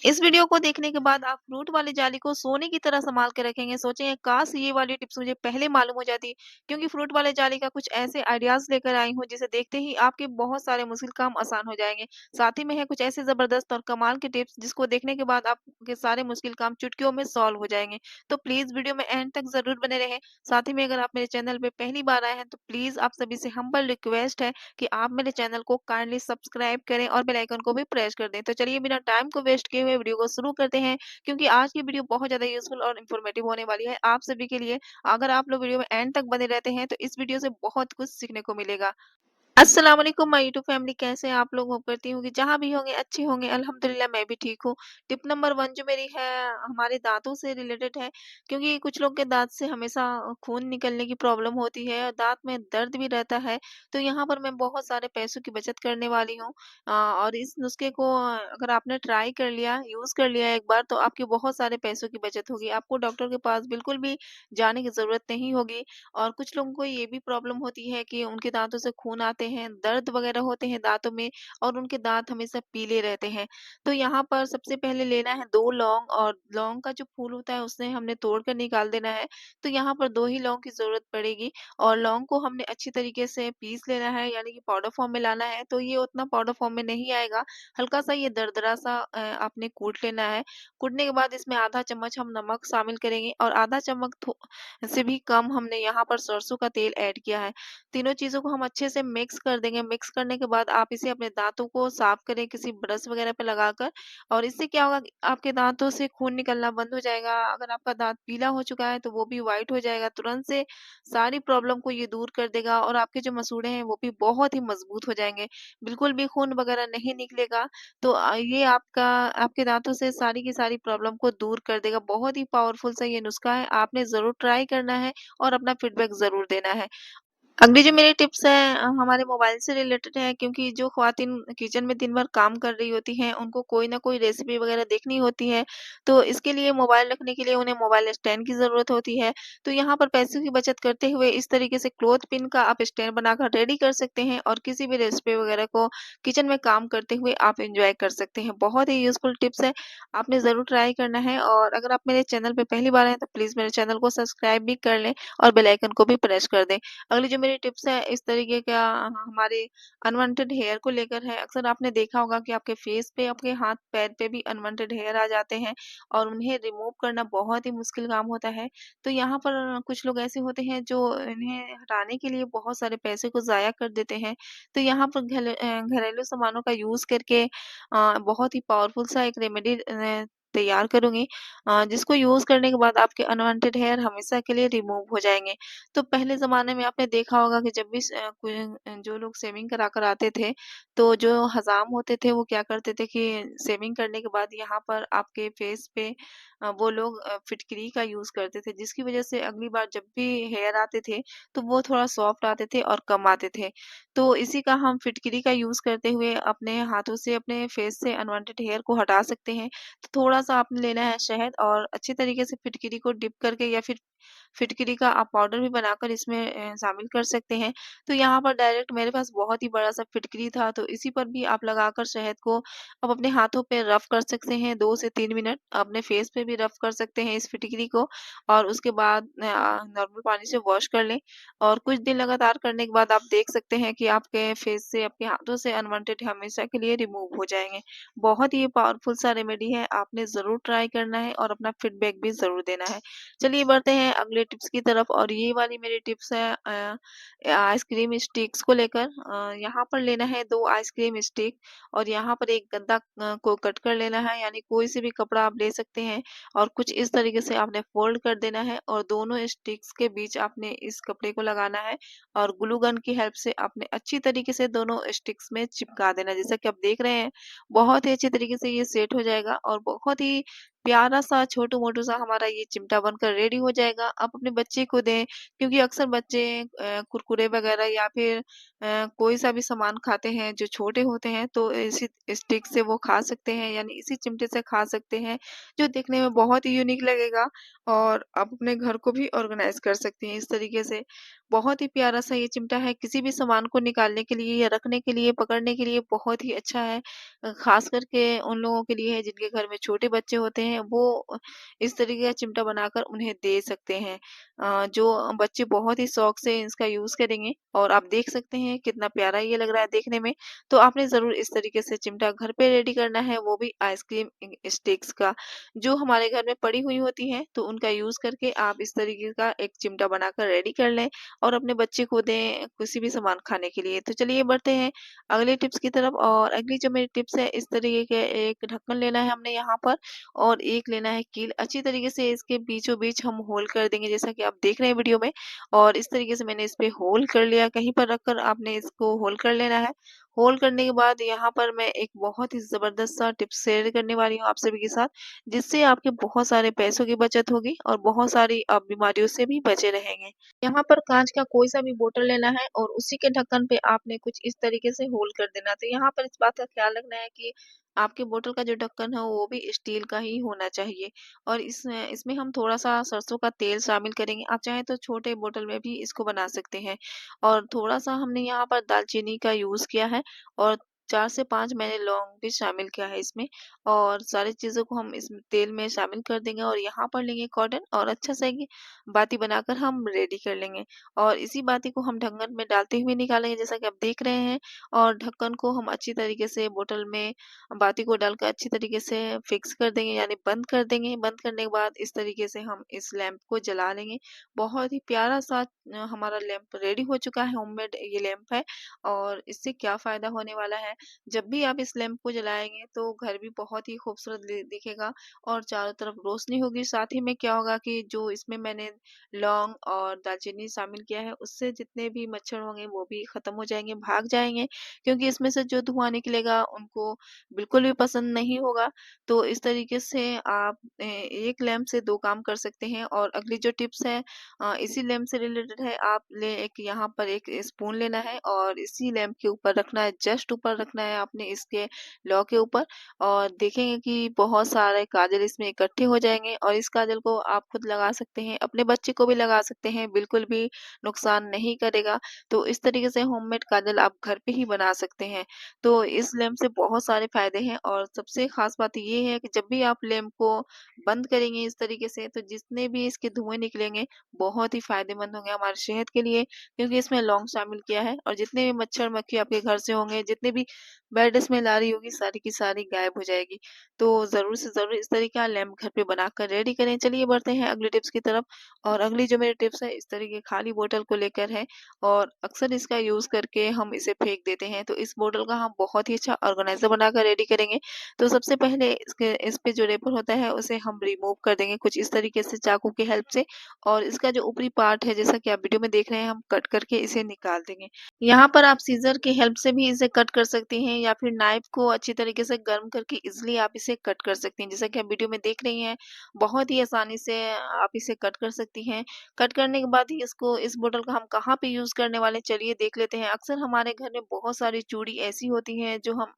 इस वीडियो को देखने के बाद आप फ्रूट वाली जाली को सोने की तरह संभाल के रखेंगे। सोचेंगे काश ये वाली टिप्स मुझे पहले मालूम हो जाती, क्योंकि फ्रूट वाले जाली का कुछ ऐसे आइडियाज लेकर आई हूँ जिसे देखते ही आपके बहुत सारे मुश्किल काम आसान हो जाएंगे। साथ ही में है कुछ ऐसे जबरदस्त और कमाल के टिप्स जिसको देखने के बाद आपके सारे मुश्किल काम चुटकियों में सॉल्व हो जाएंगे। तो प्लीज वीडियो में एंड तक जरूर बने रहें। साथ ही में अगर आप मेरे चैनल पे पहली बार आए हैं तो प्लीज आप सभी से हम्बल रिक्वेस्ट है कि आप मेरे चैनल को काइंडली सब्सक्राइब करें और बेल आइकन को भी प्रेस कर दें। तो चलिए बिना टाइम को वेस्ट किए हुए वीडियो को शुरू करते हैं, क्योंकि आज की वीडियो बहुत ज़्यादा यूज़फुल और इन्फॉर्मेटिव होने वाली है आप सभी के लिए। अगर आप लोग वीडियो में एंड तक बने रहते हैं तो इस वीडियो से बहुत कुछ सीखने को मिलेगा। अस्सलाम वालेकुम माय यूट्यूब फैमिली, कैसे हैं आप लोग? होप करती हूँ कि जहाँ भी होंगे अच्छे होंगे। अल्हम्दुलिल्लाह मैं भी ठीक हूँ। टिप नंबर 1 जो मेरी है हमारे दाँतों से रिलेटेड है, क्योंकि कुछ लोग के दाँत से हमेशा खून निकलने की प्रॉब्लम होती है और दाँत में दर्द भी रहता है। तो यहाँ पर मैं बहुत सारे पैसों की बचत करने वाली हूँ। और इस नुस्खे को अगर आपने ट्राई कर लिया, यूज़ कर लिया एक बार, तो आपके बहुत सारे पैसों की बचत होगी। आपको डॉक्टर के पास बिल्कुल भी जाने की ज़रूरत नहीं होगी। और कुछ लोगों को ये भी प्रॉब्लम होती है कि उनके दाँतों से खून आते हैं, दर्द वगैरह होते हैं दाँतों में और उनके दाँत हमेशा पीले रहते हैं। तो यहाँ पर सबसे पहले लेना है 2 लौंग, और लौंग का जो फूल होता है उसे हमने तोड़ कर निकाल देना है। तो यहाँ पर 2 ही लौंग की ज़रूरत पड़ेगी और लौंग को हमने अच्छी तरीके से पीस लेना है, यानी कि पाउडर फॉर्म में लाना है। तो ये उतना पाउडर फॉर्म में नहीं आएगा, हल्का-सा ये दरदरा सा आपने कूट लेना है। कूटने के बाद इसमें आधा चम्मच हम नमक शामिल करेंगे और आधा चम्मच से भी कम हमने यहाँ पर सरसों का तेल ऐड किया है। तीनों चीज़ों को हम अच्छे से मिक्स कर देंगे। मिक्स करने के बाद आप इसे अपने दाँतों को साफ करें किसी ब्रश वगैरह पे लगाकर, और इससे क्या होगा कि आपके दाँतों से खून निकलना बंद हो जाएगा। अगर आपका दाँत पीला हो चुका है तो वो भी व्हाइट हो जाएगा। तुरंत से सारी प्रॉब्लम को ये दूर कर देगा और आपके जो मसूड़े हैं वो भी बहुत ही मजबूत हो जाएँगे। बिल्कुल भी खून वगैरह नहीं निकलेगा। तो ये आपके दाँतों से सारी की सारी प्रॉब्लम को दूर कर देगा। बहुत ही पावरफुल सा ये नुस्खा है, आपने ज़रूर ट्राई करना है और अपना फीडबैक ज़रूर देना है। अगली जो मेरी टिप्स है हमारे मोबाइल से रिलेटेड है, क्योंकि जो ख़वातीन किचन में दिन भर काम कर रही होती हैं, उनको कोई ना कोई रेसिपी वग़ैरह देखनी होती है। तो इसके लिए मोबाइल रखने के लिए उन्हें मोबाइल स्टैंड की ज़रूरत होती है। तो यहाँ पर पैसों की बचत करते हुए इस तरीके से क्लॉथ पिन का आप स्टैंड बनाकर रेडी कर सकते हैं और किसी भी रेसिपी वग़ैरह को किचन में काम करते हुए आप एन्जॉय कर सकते हैं। बहुत ही यूज़फुल टिप्स है, आपने ज़रूर ट्राई करना है। और अगर आप मेरे चैनल पे पहली बार आए हैं तो प्लीज़ मेरे चैनल को सब्सक्राइब भी कर लें और बेल आइकन को भी प्रेस कर दें। अगली जो मेरी टिप्स है इस तरीके का हमारे अनवांटेड हेयर को लेकर है। अक्सर आपने देखा होगा कि आपके फेस पे, आपके हाथ-पैर पे भी अनवांटेड हेयर आ जाते हैं और उन्हें रिमूव करना बहुत ही मुश्किल काम होता है। तो यहाँ पर कुछ लोग ऐसे होते हैं जो इन्हें हटाने के लिए बहुत सारे पैसे को ज़ाया कर देते हैं। तो यहाँ पर घरेलू सामानों का यूज़ करके बहुत ही पावरफुल सा एक रेमेडी तैयार करूँगी, जिसको यूज़ करने के बाद आपके अनवांटेड हेयर हमेशा के लिए रिमूव हो जाएँगे। तो पहले ज़माने में आपने देखा होगा कि जब भी जो लोग शेविंग करा कर आते थे, तो जो हज़ाम होते थे वो क्या करते थे कि शेविंग करने के बाद यहाँ पर आपके फेस पे वो लोग फिटकरी का यूज़ करते थे, जिसकी वज़ह से अगली बार जब भी हेयर आते थे, तो वो थोड़ा सॉफ्ट आते थे और कम आते थे। तो इसी का हम फिटकरी का यूज़ करते हुए अपने हाथों से अपने फेस से अनवांटेड हेयर को हटा सकते हैं। तो थोड़ा-सा आपने लेना है शहद और अच्छी तरीके से फिटकरी को डिप करके या फिर फिटकरी का आप पाउडर भी बनाकर इसमें शामिल कर सकते हैं। तो यहाँ पर डायरेक्ट मेरे पास बहुत ही बड़ा-सा फिटकरी था, तो इसी पर भी आप लगाकर शहद को आप अपने हाथों पे रफ़ कर सकते हैं 2 से 3 मिनट। अपने फेस पे भी रफ़ कर सकते हैं इस फिटकरी को और उसके बाद नॉर्मल पानी से वॉश कर लें और कुछ दिन लगातार करने के बाद आप देख सकते हैं कि आपके फेस से, आपके हाथों से अनवांटेड हमेशा के लिए रिमूव हो जाएँगे। बहुत ही पावरफुल सा रेमेडी है, आपने ज़रूर ट्राई करना है और अपना फीडबैक भी ज़रूर देना है। चलिए बढ़ते हैं अगले टिप्स की तरफ, और ये वाली मेरी टिप्स है आइसक्रीम स्टिक्स को लेकर। यहाँ पर लेना है 2 आइसक्रीम स्टिक और यहाँ पर एक गद्दा को कट कर लेना है, यानी कोई से भी कपड़ा आप ले सकते हैं और कुछ इस तरीके से आपने फोल्ड कर देना है और दोनों स्टिक्स के बीच आपने इस कपड़े को लगाना है और ग्लू गन की हेल्प से आपने अच्छी तरीके से दोनों स्टिक्स में चिपका देना है। जैसा कि आप देख रहे हैं, बहुत ही अच्छी तरीके से ये सेट हो जाएगा और बहुत ही प्यारा-सा, छोटू-मोटू सा हमारा ये चिमटा बनकर रेडी हो जाएगा। आप अपने बच्चे को दें, क्योंकि अक्सर बच्चे कुरकुरे वगैरह या फिर कोई सा भी सामान खाते हैं जो छोटे होते हैं, तो इसी स्टिक से वो खा सकते हैं, यानी इसी चिमटे से खा सकते हैं, जो दिखने में बहुत ही यूनिक लगेगा और आप अपने घर को भी ऑर्गेनाइज़ कर सकती हैं इस तरीके से। बहुत ही प्यारा-सा ये चिमटा है, किसी भी सामान को निकालने के लिए या रखने के लिए, पकड़ने के लिए बहुत ही अच्छा है। ख़ास करके उन लोगों के लिए है जिनके घर में छोटे बच्चे होते हैं, वो इस तरीके का चिमटा बनाकर उन्हें दे सकते हैं। जो बच्चे बहुत ही शौक से इसका यूज़ करेंगे और आप देख सकते हैं कितना प्यारा ये लग रहा है देखने में। तो आपने ज़रूर इस तरीके से चिमटा घर पे रेडी करना है, वो भी आइसक्रीम स्टिक्स का। जो हमारे घर में पड़ी हुई होती हैं, तो उनका यूज़ करके आप इस तरीके का एक चिमटा बनाकर रेडी कर लें और अपने बच्चे को दें किसी भी सामान खाने के लिए। तो चलिए बढ़ते हैं अगले टिप्स की तरफ और अगली जो मेरी टिप्स है इस तरीके के एक ढक्कन लेना है हमने यहाँ पर और एक लेना है कील। अच्छी तरीके से इसके बीचों-बीच हम होल कर देंगे जैसा कि आप देख रहे हैं वीडियो में और इस तरीके से मैंने इस पे होल कर लिया। कहीं पर रखकर आपने इसको होल कर लेना है। होल करने के बाद यहाँ पर मैं एक बहुत ही ज़बरदस्त सा टिप्स शेयर करने वाली हूँ आप सभी के साथ, जिससे आपके बहुत सारे पैसों की बचत होगी और बहुत सारी आप बीमारियों से भी बचे रहेंगे। यहाँ पर काँच का कोई-सा भी बोतल लेना है और उसी के ढक्कन पे आपने कुछ इस तरीके से होल कर देना है। तो यहाँ पर इस बात का ख़्याल रखना है कि आपके बोतल का जो ढक्कन है वो भी स्टील का ही होना चाहिए और इसमें हम थोड़ा-सा सरसों का तेल शामिल करेंगे। आप चाहें तो छोटे बोतल में भी इसको बना सकते हैं और थोड़ा-सा हमने यहाँ पर दालचीनी का यूज़ किया है और 4 से 5 मैंने लौंग भी शामिल किया है इसमें और सारी चीज़ों को हम इस तेल में शामिल कर देंगे और यहाँ पर लेंगे कॉटन और अच्छा सा एक बाती बनाकर हम रेडी कर लेंगे और इसी बाती को हम ढक्कन में डालते हुए निकालेंगे जैसा कि आप देख रहे हैं और ढक्कन को हम अच्छी तरीके से बोतल में बाती को डालकर अच्छी तरीके से फिक्स कर देंगे यानी बंद कर देंगे। बंद करने के बाद इस तरीके से हम इस लैंप को जला लेंगे। बहुत ही प्यारा सा हमारा लैंप रेडी हो चुका है, होममेड ये लैंप है और इससे क्या फ़ायदा होने वाला है, जब भी आप इस लैंप को जलाएँगे तो घर भी बहुत ही खूबसूरत दिखेगा और चारों तरफ रोशनी होगी। साथ ही में क्या होगा कि जो इसमें मैंने लौंग और दालचीनी शामिल किया है, उससे जितने भी मच्छर होंगे वो भी खत्म हो जाएँगे, भाग जाएँगे क्योंकि इसमें से जो धुआँ निकलेगा उनको बिल्कुल भी पसंद नहीं होगा। तो इस तरीके से आप एक लैंप से 2 काम कर सकते हैं और अगली जो टिप्स है इसी लैंप से रिलेटेड है। आप ले एक यहाँ पर एक स्पून लेना है और इसी लैंप के ऊपर रखना है, जस्ट ऊपर रखना है आपने इसके लौ के ऊपर और देखेंगे कि बहुत सारे काजल इसमें इकट्ठे हो जाएँगे और इस काजल को आप खुद लगा सकते हैं, अपने बच्चे को भी लगा सकते हैं, बिल्कुल भी नुकसान नहीं करेगा। तो इस तरीके से होममेड काजल आप घर पे ही बना सकते हैं। तो इस लैंप से बहुत सारे फ़ायदे हैं और सबसे ख़ास बात ये है कि जब भी आप लैंप को बंद करेंगे इस तरीके से, तो जितने भी इसके धुएँ निकलेंगे, बहुत ही फ़ायदेमंद होंगे हमारी सेहत के लिए क्योंकि इसमें लौंग शामिल किया है और जितने भी मच्छर-मक्खी आपके घर से होंगे, जितने भी बैड स्मेल आ रही होगी, सारी की सारी गायब हो जाएगी। तो ज़रूर से ज़रूर इस तरीके का लैंप घर पे बनाकर रेडी करें। चलिए बढ़ते हैं अगली टिप्स की तरफ और अगली जो मेरी टिप्स है, इस तरीके खाली बोतल को लेकर है और अक्सर इसका यूज़ करके हम इसे फेंक देते हैं। तो इस बोतल का हम बहुत ही अच्छा ऑर्गेनाइज़र बनाकर रेडी करेंगे। तो सबसे पहले इस पे जो रेपर होता है, उसे हम रिमूव कर देंगे कुछ इस तरीके से चाकू की हेल्प से और इसका जो ऊपरी पार्ट है, जैसा कि आप वीडियो में देख रहे हैं, हम कट करके इसे निकाल देंगे। यहाँ पर आप सीज़र की हेल्प से भी इसे कट कर सकती हैं या फिर नाइफ को अच्छी तरीके से गर्म करके ईज़िली आप इसे कट कर सकती हैं। जैसा कि आप वीडियो में देख रही हैं, बहुत ही आसानी से आप इसे कट कर सकती हैं। कट करने के बाद ही इसको इस बोतल का हम कहाँ पे यूज़ करने वाले हैं, चलिए देख लेते हैं। अक्सर हमारे घर में बहुत सारी चूड़ी ऐसी होती हैं जो हम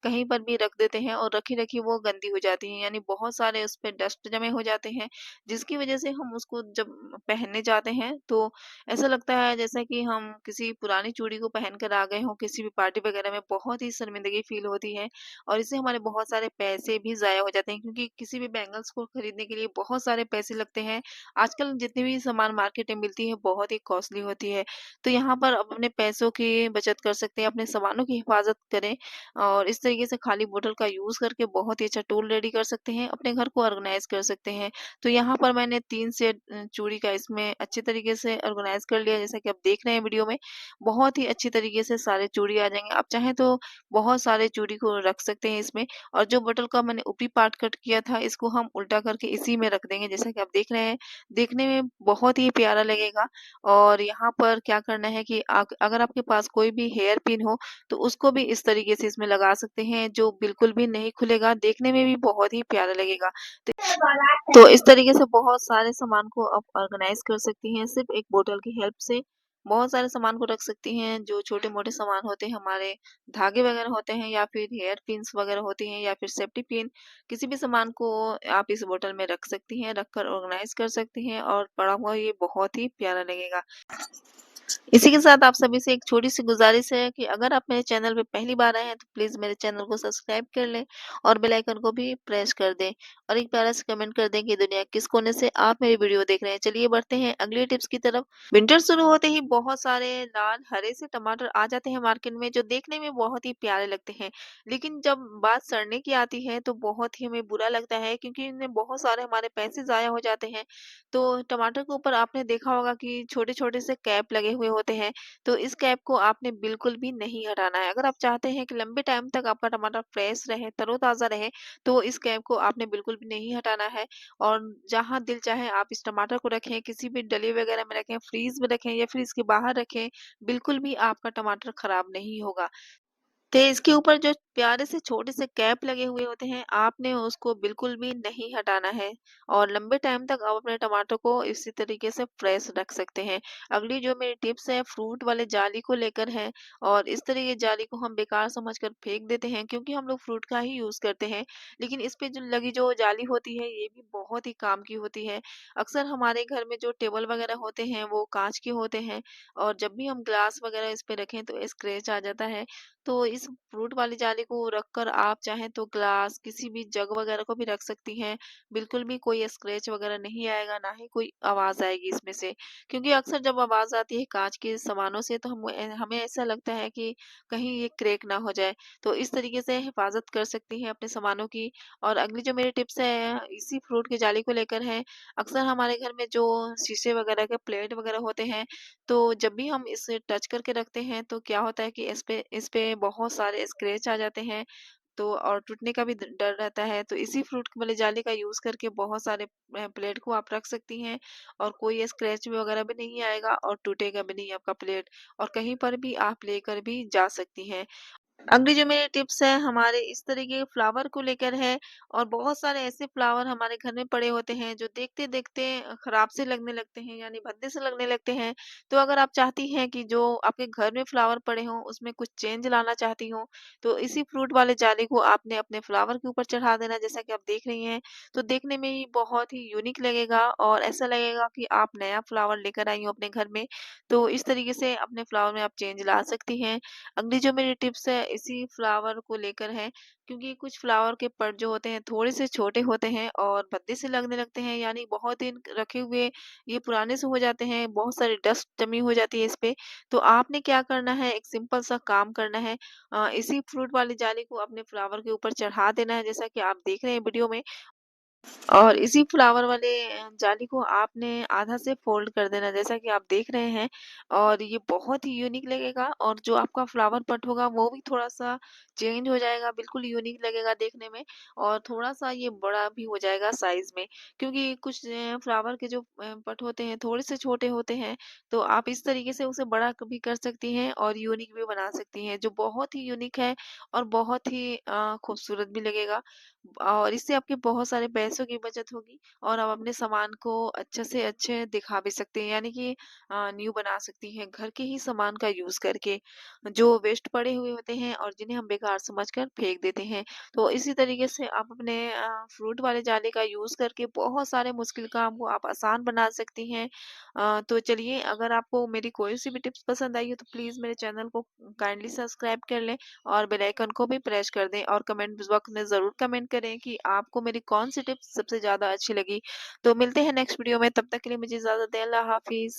कहीं पर भी रख देते हैं और रखी-रखी वो गंदी हो जाती हैं, यानी बहुत सारे उस पे डस्ट जमे हो जाते हैं, जिसकी वज़ह से हम उसको जब पहनने जाते हैं तो ऐसा लगता है जैसा कि हम किसी पुरानी चूड़ी को पहन कर आ गए हों किसी भी पार्टी वगैरह में, बहुत ही शर्मिंदगी फ़ील होती है और इससे हमारे बहुत सारे पैसे भी ज़ाया हो जाते हैं क्योंकि किसी भी बैंगल्स को खरीदने के लिए बहुत सारे पैसे लगते हैं। आजकल जितनी भी सामान मार्केट में मिलती है बहुत ही कॉस्टली होती है। तो यहाँ पर आप अपने पैसों की बचत कर सकते हैं, अपने सामानों की हिफाज़त करें और इस तरीके से खाली बोतल का यूज़ करके बहुत ही अच्छा टूल रेडी कर सकते हैं, अपने घर को ऑर्गेनाइज़ कर सकते हैं। तो यहाँ पर मैंने 3 सेट चूड़ी का इसमें अच्छे तरीके से ऑर्गेनाइज़ कर लिया जैसा कि आप देख रहे हैं वीडियो में। बहुत ही अच्छी तरीके से सारे चूड़ी आ जाएँगे। आप चाहें तो बहुत सारे चूड़ी को रख सकते हैं इसमें और जो बॉटल का मैंने ऊपरी पार्ट कट किया था इसको हम उल्टा करके इसी में रख देंगे जैसा कि आप देख रहे हैं। देखने में बहुत ही प्यारा लगेगा और यहाँ पर क्या करना है कि अगर आपके पास कोई भी हेयर पिन हो तो उसको भी इस तरीके से इसमें लगा सकते हैं जो बिल्कुल भी नहीं खुलेगा, देखने में भी बहुत ही प्यारा लगेगा। तो इस तरीके से बहुत सारे सामान को आप ऑर्गेनाइज़ कर सकती हैं सिर्फ़ एक बोतल की हेल्प से। बहुत सारे सामान को रख सकती हैं जो छोटे-मोटे सामान होते हैं हमारे, धागे वग़ैरह होते हैं या फिर हेयर पिन्स वग़ैरह होती हैं या फिर सेफ्टी पिन, किसी भी सामान को आप इस बोतल में रख सकती हैं, रखकर ऑर्गेनाइज़ कर सकती हैं और पड़ा हुआ ये बहुत ही प्यारा लगेगा। इसी के साथ आप सभी से एक छोटी-सी गुज़ारिश है कि अगर आप मेरे चैनल पे पहली बार आए हैं तो प्लीज़ मेरे चैनल को सब्सक्राइब कर लें और बेल आइकन को भी प्रेस कर दें और एक प्यारा सा कमेंट कर दें कि दुनिया किस कोने से आप मेरी वीडियो देख रहे हैं। चलिए बढ़ते हैं अगली टिप्स की तरफ। विंटर शुरू होते ही बहुत सारे लाल हरे से टमाटर आ जाते हैं मार्केट में, जो देखने में बहुत ही प्यारे लगते हैं। लेकिन जब बात सड़ने की आती है तो बहुत ही हमें बुरा लगता है, क्योंकि इनमें बहुत सारे हमारे पैसे ज़ाया हो जाते हैं। तो टमाटर के ऊपर आपने देखा होगा कि छोटे-छोटे से कैप लगे हुए होते हैं, तो इस कैप को आपने बिल्कुल भी नहीं हटाना है। अगर आप चाहते हैं कि लंबे टाइम तक आपका टमाटर फ्रेश रहे, तरोताज़ा रहे, तो इस कैप को आपने बिल्कुल भी नहीं हटाना है और जहाँ दिल चाहे आप इस टमाटर को रखें, किसी भी डली वगैरह में रखें, फ्रीज़ में रखें या फ्रिज के बाहर रखें, बिल्कुल भी आपका टमाटर खराब नहीं होगा। तो इसके ऊपर जो प्यारे से छोटे से कैप लगे हुए होते हैं, आपने उसको बिल्कुल भी नहीं हटाना है और लंबे टाइम तक आप अपने टमाटर को इसी तरीके से फ्रेश रख सकते हैं। अगली जो मेरी टिप्स है फ्रूट वाले जाली को लेकर है और इस तरह की जाली को हम बेकार समझकर फेंक देते हैं, क्योंकि हम लोग फ्रूट का ही यूज़ करते हैं। लेकिन इस पे जो लगी जो जाली होती है ये भी बहुत ही काम की होती है। अक्सर हमारे घर में जो टेबल वगैरह होते हैं वो काँच के होते हैं और जब भी हम ग्लास वगैरह इस पे रखें तो स्क्रैच आ जाता है। तो इस फ्रूट वाली जाली को रखकर आप चाहें तो ग्लास, किसी भी जग वगैरह को भी रख सकती हैं। बिल्कुल भी कोई स्क्रैच वगैरह नहीं आएगा, ना ही कोई आवाज़ आएगी इसमें से। क्योंकि अक्सर जब आवाज़ आती है काँच के सामानों से तो हमें ऐसा लगता है कि कहीं ये क्रैक ना हो जाए। तो इस तरीके से हिफ़ाज़त कर सकती हैं अपने सामानों की। और अगली जो मेरी टिप्स है इसी फ्रूट की जाली को लेकर है। अक्सर हमारे घर में जो शीशे वगैरह के प्लेट वगैरह होते हैं, तो जब भी हम इसे टच करके रखते हैं तो क्या होता है कि इस पे बहुत सारे स्क्रैच आ जाते हैं, तो और टूटने का भी डर रहता है। तो इसी फ्रूट वाली जाली का यूज करके बहुत सारे प्लेट को आप रख सकती हैं और कोई स्क्रैच भी वगैरह भी नहीं आएगा और टूटेगा भी नहीं आपका प्लेट और कहीं पर भी आप लेकर भी जा सकती हैं। अगली जो मेरी टिप्स है हमारे इस तरीके के फ्लावर को लेकर है और बहुत सारे ऐसे फ्लावर हमारे घर में पड़े होते हैं जो देखते-देखते खराब से लगने लगते हैं, यानी भद्दे से लगने लगते हैं। तो अगर आप चाहती हैं कि जो आपके घर में फ्लावर पड़े हों उसमें कुछ चेंज लाना चाहती हो, तो इसी फ्रूट वाले जाली को आपने अपने फ्लावर के ऊपर चढ़ा देना, जैसा कि आप देख रही हैं। तो देखने में ही बहुत ही यूनिक लगेगा और ऐसा लगेगा कि आप नया फ्लावर लेकर आई हो अपने घर में। तो इस तरीके से अपने फ्लावर में आप चेंज ला सकती हैं। अगली जो मेरी टिप्स है इसी फ्लावर को लेकर है, क्योंकि कुछ फ्लावर के पट जो होते हैं थोड़े से छोटे होते हैं और भद्दे से लगने लगते हैं, यानी बहुत दिन रखे हुए ये पुराने से हो जाते हैं, बहुत सारी डस्ट जमी हो जाती है इस पे। तो आपने क्या करना है, एक सिंपल सा काम करना है। इसी फ्रूट वाली जाली को अपने फ्लावर के ऊपर चढ़ा देना है, जैसा कि आप देख रहे हैं वीडियो में। और इसी फ्लावर वाले जाली को आपने आधा से फ़ोल्ड कर देना, जैसा कि आप देख रहे हैं और ये बहुत ही यूनिक लगेगा और जो आपका फ्लावर पॉट होगा वो भी थोड़ा-सा चेंज हो जाएगा, बिल्कुल यूनिक लगेगा देखने में और थोड़ा-सा ये बड़ा भी हो जाएगा साइज़ में। क्योंकि कुछ फ्लावर के जो पट होते हैं थोड़े से छोटे होते हैं, तो आप इस तरीके से उसे बड़ा भी कर सकती हैं और यूनिक भी बना सकती हैं, जो बहुत ही यूनिक है और बहुत ही खूबसूरत भी लगेगा। और इससे आपके बहुत सारे पैसों की बचत होगी और आप अपने सामान को अच्छे से अच्छे दिखा भी सकते हैं, यानी कि न्यू बना सकती हैं घर के ही सामान का यूज़ करके, जो वेस्ट पड़े हुए होते हैं और जिन्हें हम बेकार समझकर फेंक देते हैं। तो इसी तरीके से आप अपने फ्रूट वाले जाले का यूज़ करके बहुत सारे मुश्किल काम को आप आसान बना सकती हैं। तो चलिए, अगर आपको मेरी कोई सी भी टिप्स पसंद आई हो तो प्लीज़ मेरे चैनल को काइंडली सब्सक्राइब कर लें और बेल आइकन को भी प्रेस कर दें और कमेंट बॉक्स में ज़रूर कमेंट करें कि आपको मेरी कौन-सी टिप्स सबसे ज़्यादा अच्छी लगी। तो मिलते हैं नेक्स्ट वीडियो में, तब तक के लिए मुझे इजाज़त दें। अल्लाह हाफ़िज़।